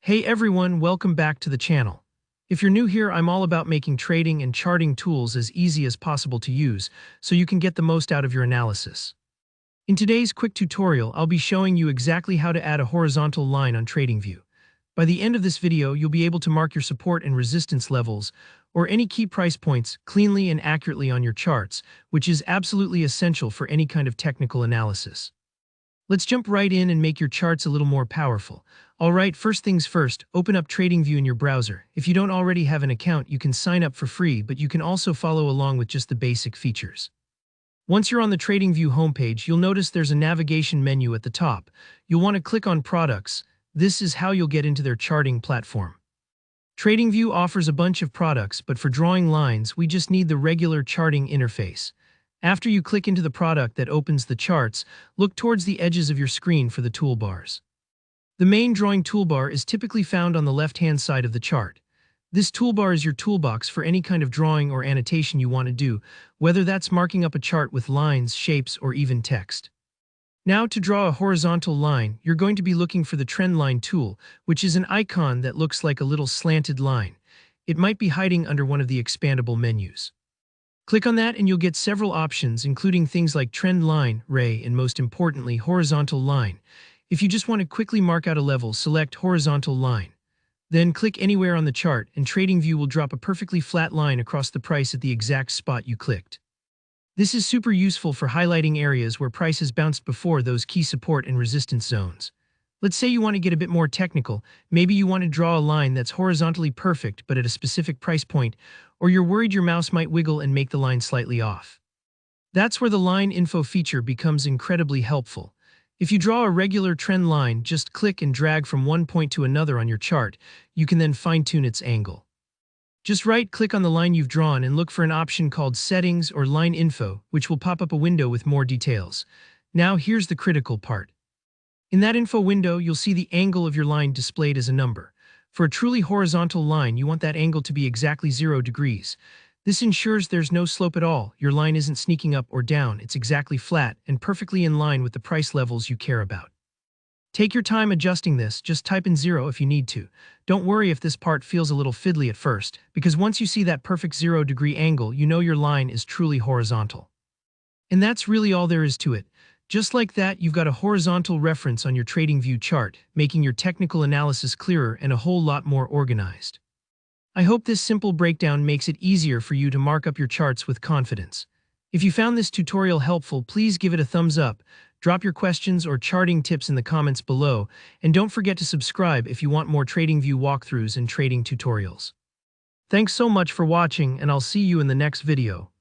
Hey everyone, welcome back to the channel. If you're new here, I'm all about making trading and charting tools as easy as possible to use so you can get the most out of your analysis. In today's quick tutorial, I'll be showing you exactly how to add a horizontal line on TradingView. By the end of this video, you'll be able to mark your support and resistance levels or any key price points cleanly and accurately on your charts, which is absolutely essential for any kind of technical analysis. Let's jump right in and make your charts a little more powerful. Alright, first things first, open up TradingView in your browser. If you don't already have an account, you can sign up for free, but you can also follow along with just the basic features. Once you're on the TradingView homepage, you'll notice there's a navigation menu at the top. You'll want to click on Products. This is how you'll get into their charting platform. TradingView offers a bunch of products, but for drawing lines, we just need the regular charting interface. After you click into the product that opens the charts, look towards the edges of your screen for the toolbars. The main drawing toolbar is typically found on the left-hand side of the chart. This toolbar is your toolbox for any kind of drawing or annotation you want to do, whether that's marking up a chart with lines, shapes, or even text. Now, to draw a horizontal line, you're going to be looking for the trend line tool, which is an icon that looks like a little slanted line. It might be hiding under one of the expandable menus. Click on that and you'll get several options, including things like trend line, ray, and most importantly, horizontal line. If you just want to quickly mark out a level, select horizontal line. Then click anywhere on the chart and TradingView will drop a perfectly flat line across the price at the exact spot you clicked. This is super useful for highlighting areas where prices bounced before those key support and resistance zones. Let's say you want to get a bit more technical. Maybe you want to draw a line that's horizontally perfect but at a specific price point, or you're worried your mouse might wiggle and make the line slightly off. That's where the line info feature becomes incredibly helpful. If you draw a regular trend line, just click and drag from one point to another on your chart. You can then fine-tune its angle. Just right-click on the line you've drawn and look for an option called Settings or Line Info, which will pop up a window with more details. Now here's the critical part. In that info window, you'll see the angle of your line displayed as a number. For a truly horizontal line, you want that angle to be exactly 0 degrees. This ensures there's no slope at all. Your line isn't sneaking up or down, it's exactly flat and perfectly in line with the price levels you care about. Take your time adjusting this, just type in 0 if you need to. Don't worry if this part feels a little fiddly at first, because once you see that perfect 0-degree angle, you know your line is truly horizontal. And that's really all there is to it. Just like that, you've got a horizontal reference on your TradingView chart, making your technical analysis clearer and a whole lot more organized. I hope this simple breakdown makes it easier for you to mark up your charts with confidence. If you found this tutorial helpful, please give it a thumbs up, drop your questions or charting tips in the comments below, and don't forget to subscribe if you want more TradingView walkthroughs and trading tutorials. Thanks so much for watching, and I'll see you in the next video.